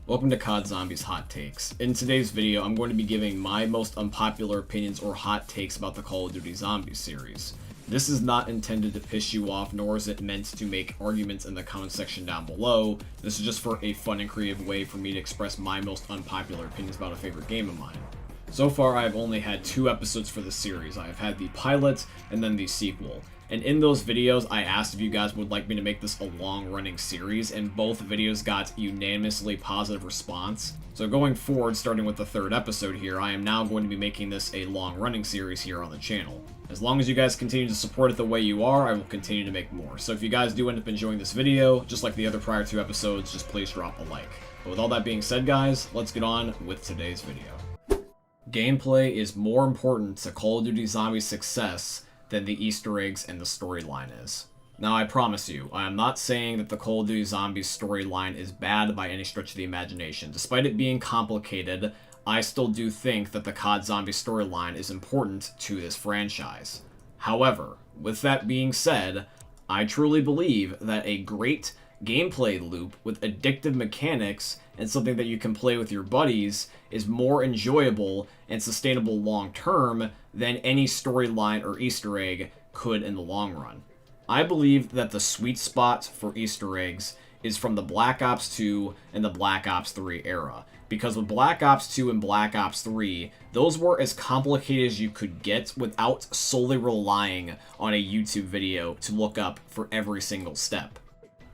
Welcome to COD Zombies Hot Takes. In today's video, I'm going to be giving my most unpopular opinions or hot takes about the Call of Duty Zombies series. This is not intended to piss you off, nor is it meant to make arguments in the comment section down below. This is just for a fun and creative way for me to express my most unpopular opinions about a favorite game of mine. So far, I've only had 2 episodes for the series. I've had the pilot and then the sequel. And in those videos, I asked if you guys would like me to make this a long-running series, and both videos got unanimously positive response. So going forward, starting with the 3rd episode here, I am now going to be making this a long-running series here on the channel. As long as you guys continue to support it the way you are, I will continue to make more. So if you guys do end up enjoying this video, just like the other prior 2 episodes, just please drop a like. But with all that being said, guys, let's get on with today's video. Gameplay is more important to Call of Duty Zombies' success than the Easter eggs and the storyline is. Now, I promise you, I am not saying that the Call of Duty Zombies storyline is bad by any stretch of the imagination. Despite it being complicated, I still do think that the COD Zombies storyline is important to this franchise. However, with that being said, I truly believe that a great gameplay loop with addictive mechanics and something that you can play with your buddies is more enjoyable and sustainable long term than any storyline or Easter egg could in the long run. I believe that the sweet spot for Easter eggs is from the Black Ops 2 and the Black Ops 3 era. Because with Black Ops 2 and Black Ops 3, those were as complicated as you could get without solely relying on a YouTube video to look up for every single step.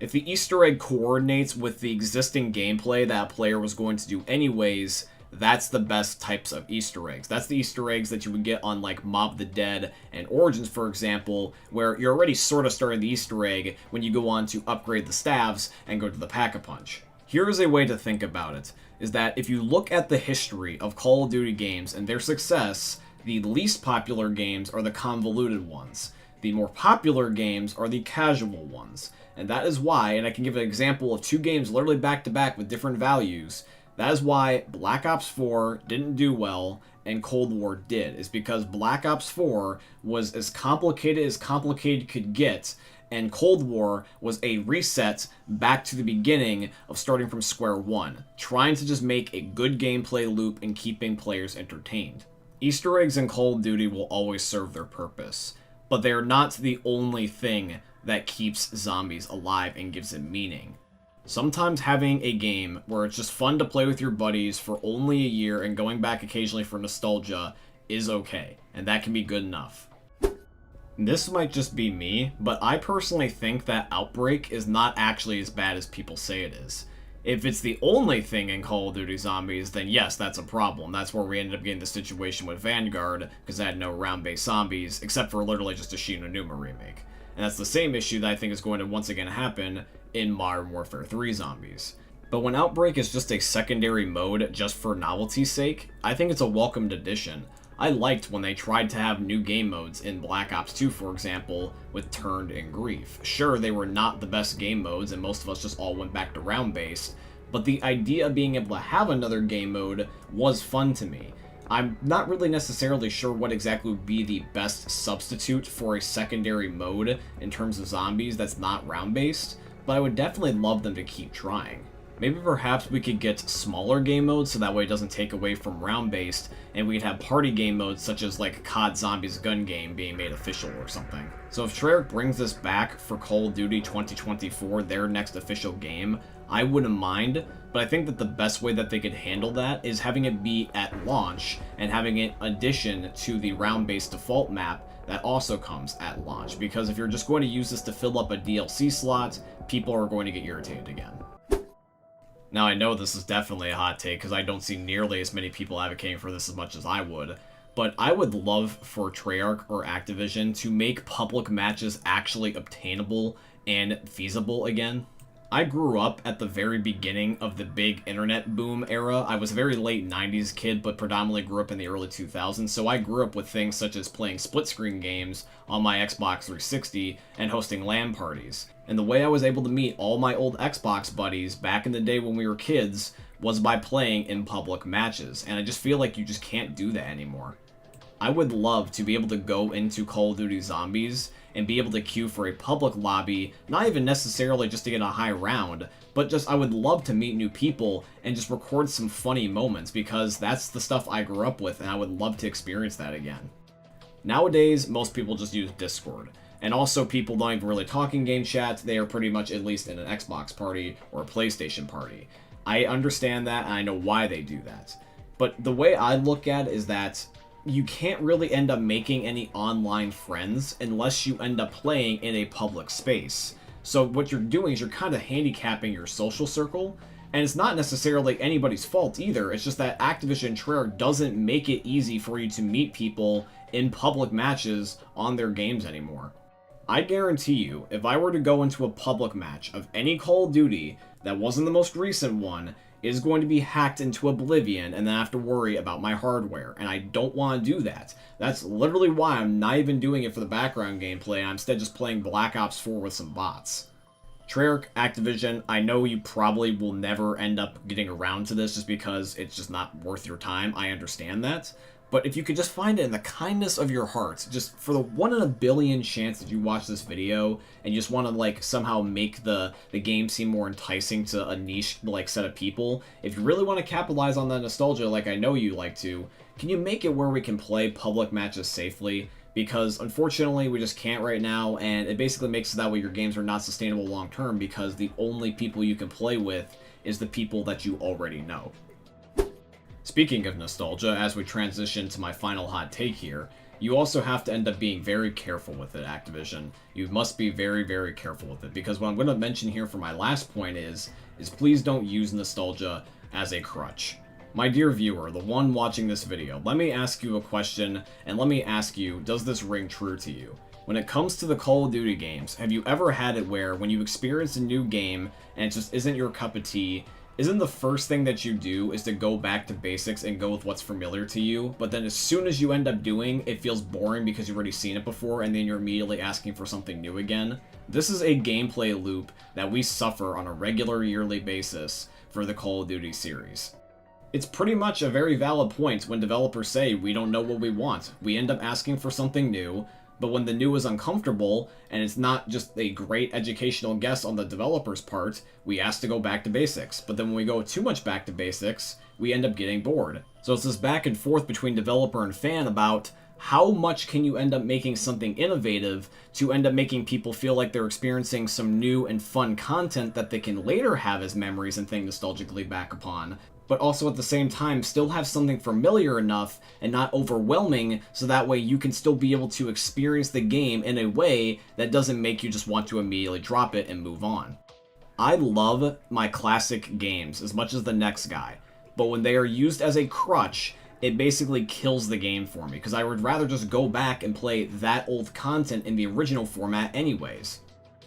If the Easter egg coordinates with the existing gameplay that a player was going to do anyways, that's the best types of Easter eggs. That's the Easter eggs that you would get on like Mob the Dead and Origins, for example, where you're already sort of starting the Easter egg when you go on to upgrade the staves and go to the Pack-a-Punch. Here is a way to think about it, is that if you look at the history of Call of Duty games and their success, the least popular games are the convoluted ones. The more popular games are the casual ones. And that is why, and I can give an example of 2 games literally back-to-back with different values, that is why Black Ops 4 didn't do well and Cold War did, is because Black Ops 4 was as complicated could get, and Cold War was a reset back to the beginning of starting from square one, trying to just make a good gameplay loop and keeping players entertained. Easter eggs in Call of Duty will always serve their purpose, but they are not the only thing that keeps zombies alive and gives it meaning. Sometimes having a game where it's just fun to play with your buddies for only a year and going back occasionally for nostalgia is okay, and that can be good enough. This might just be me, but I personally think that Outbreak is not actually as bad as people say it is. If it's the only thing in Call of Duty Zombies, then yes, that's a problem. That's where we ended up getting the situation with Vanguard, because it had no round-based zombies, except for literally just a Shi No Numa remake. And that's the same issue that I think is going to once again happen in Modern Warfare 3 Zombies. But when Outbreak is just a secondary mode just for novelty's sake, I think it's a welcomed addition. I liked when they tried to have new game modes in Black Ops 2, for example, with Turned and Grief. Sure, they were not the best game modes, and most of us just all went back to round-based, but the idea of being able to have another game mode was fun to me. I'm not really necessarily sure what exactly would be the best substitute for a secondary mode in terms of zombies that's not round-based, but I would definitely love them to keep trying. Maybe perhaps we could get smaller game modes so that way it doesn't take away from round-based, and we'd have party game modes such as like COD Zombies Gun Game being made official or something. So if Treyarch brings this back for Call of Duty 2024, their next official game, I wouldn't mind, but I think that the best way that they could handle that is having it be at launch and having it addition to the round-based default map that also comes at launch, because if you're just going to use this to fill up a DLC slot, people are going to get irritated again. Now, I know this is definitely a hot take because I don't see nearly as many people advocating for this as much as I would, but I would love for Treyarch or Activision to make public matches actually obtainable and feasible again. I grew up at the very beginning of the big internet boom era. I was a very late 90s kid, but predominantly grew up in the early 2000s, so I grew up with things such as playing split-screen games on my Xbox 360 and hosting LAN parties. And the way I was able to meet all my old Xbox buddies back in the day when we were kids was by playing in public matches, and I just feel like you just can't do that anymore. I would love to be able to go into Call of Duty Zombies and be able to queue for a public lobby, not even necessarily just to get a high round, but just I would love to meet new people and just record some funny moments, because that's the stuff I grew up with and I would love to experience that again. Nowadays, most people just use Discord. And also, people don't even really talk in game chat. They are pretty much at least in an Xbox party or a PlayStation party. I understand that, and I know why they do that. But the way I look at it is that you can't really end up making any online friends unless you end up playing in a public space. So what you're doing is you're kind of handicapping your social circle, and it's not necessarily anybody's fault either. It's just that Activision Treyarch doesn't make it easy for you to meet people in public matches on their games anymore. I guarantee you, if I were to go into a public match of any Call of Duty that wasn't the most recent one, is going to be hacked into oblivion and then have to worry about my hardware, and I don't want to do that. That's literally why I'm not even doing it for the background gameplay. I'm instead just playing Black Ops 4 with some bots. Treyarch, Activision, I know you probably will never end up getting around to this just because it's just not worth your time. I understand that. But if you could just find it in the kindness of your heart, just for the 1 in a billion chance that you watch this video and you just want to like somehow make the game seem more enticing to a niche like set of people, if you really want to capitalize on that nostalgia like I know you like to, can you make it where we can play public matches safely? Because unfortunately we just can't right now, and it basically makes it that way your games are not sustainable long term because the only people you can play with is the people that you already know. Speaking of nostalgia, as we transition to my final hot take here, you also have to end up being very careful with it, Activision. You must be very, very careful with it, because what I'm going to mention here for my last point is please don't use nostalgia as a crutch. My dear viewer, the one watching this video, let me ask you a question, and let me ask you, does this ring true to you? When it comes to the Call of Duty games, have you ever had it where when you experience a new game and it just isn't your cup of tea, isn't the first thing that you do is to go back to basics and go with what's familiar to you, but then as soon as you end up doing, it feels boring because you've already seen it before, and then you're immediately asking for something new again? This is a gameplay loop that we suffer on a regular yearly basis for the Call of Duty series. It's pretty much a very valid point when developers say we don't know what we want. We end up asking for something new, but when the new is uncomfortable, and it's not just a great educational guess on the developer's part, we ask to go back to basics. But then when we go too much back to basics, we end up getting bored. So it's this back and forth between developer and fan about how much can you end up making something innovative to end up making people feel like they're experiencing some new and fun content that they can later have as memories and think nostalgically back upon, but also at the same time still have something familiar enough and not overwhelming, so that way you can still be able to experience the game in a way that doesn't make you just want to immediately drop it and move on. I love my classic games as much as the next guy, but when they are used as a crutch, it basically kills the game for me, because I would rather just go back and play that old content in the original format anyways.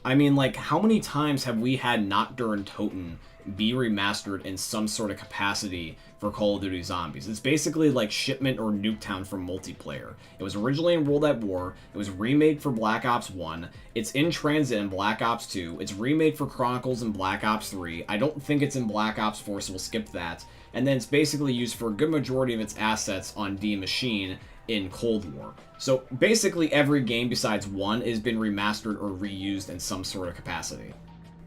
I mean, like, how many times have we had Nocturne Toten be remastered in some sort of capacity for Call of Duty Zombies? It's basically like Shipment or Nuketown for multiplayer. It was originally in World at War, it was remade for Black Ops 1, it's in transit in Black Ops 2, it's remade for Chronicles in Black Ops 3, I don't think it's in Black Ops 4, so we'll skip that, and then it's basically used for a good majority of its assets on D Machine in Cold War. So basically every game besides one has been remastered or reused in some sort of capacity.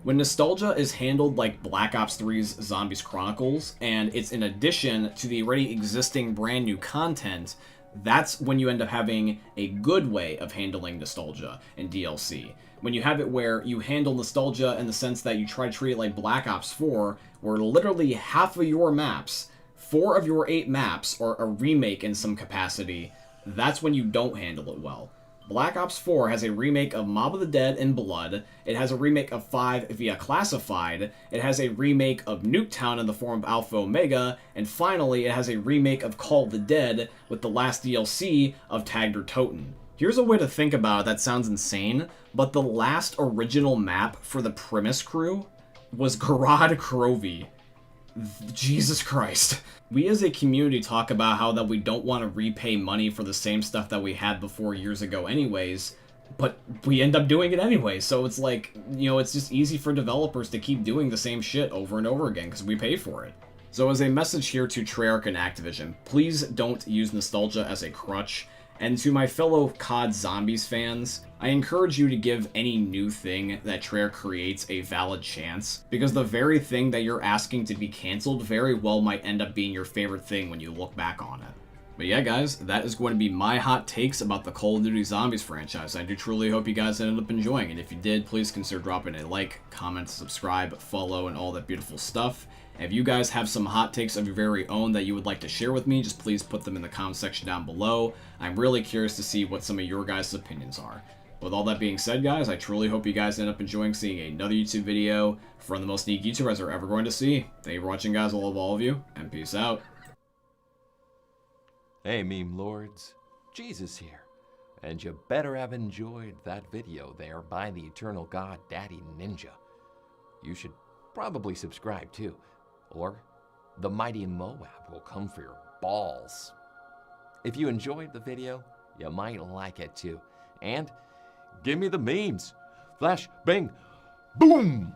When nostalgia is handled like Black Ops 3's Zombies Chronicles, and it's in addition to the already existing brand new content, that's when you end up having a good way of handling nostalgia in DLC. When you have it where you handle nostalgia in the sense that you try to treat it like Black Ops 4, where literally half of your maps, 4 of your 8 maps, are a remake in some capacity, that's when you don't handle it well. Black Ops 4 has a remake of Mob of the Dead in Blood, it has a remake of 5 via Classified, it has a remake of Nuketown in the form of Alpha Omega, and finally it has a remake of Call of the Dead with the last DLC of Tagged or Toten. Here's a way to think about it that sounds insane, but the last original map for the Primus crew was Garad Krovi. Jesus Christ. We as a community talk about how that we don't want to repay money for the same stuff that we had before years ago anyways, but we end up doing it anyway, so it's like, you know, it's just easy for developers to keep doing the same shit over and over again because we pay for it. So as a message here to Treyarch and Activision, please don't use nostalgia as a crutch. And to my fellow COD Zombies fans, I encourage you to give any new thing that Treyarch creates a valid chance, because the very thing that you're asking to be canceled very well might end up being your favorite thing when you look back on it. But yeah, guys, that is going to be my hot takes about the Call of Duty Zombies franchise. I do truly hope you guys ended up enjoying it. If you did, please consider dropping a like, comment, subscribe, follow, and all that beautiful stuff. If you guys have some hot takes of your very own that you would like to share with me, just please put them in the comment section down below. I'm really curious to see what some of your guys' opinions are. With all that being said, guys, I truly hope you guys end up enjoying seeing another YouTube video from the most unique YouTubers you're ever going to see. Thank you for watching, guys. I love all of you, and peace out. Hey meme lords, Jesus here, and you better have enjoyed that video there by the eternal god Daddy Ninja. You should probably subscribe too, or the mighty Moab will come for your balls. If you enjoyed the video, you might like it too, and give me the memes. Flash, bang, boom!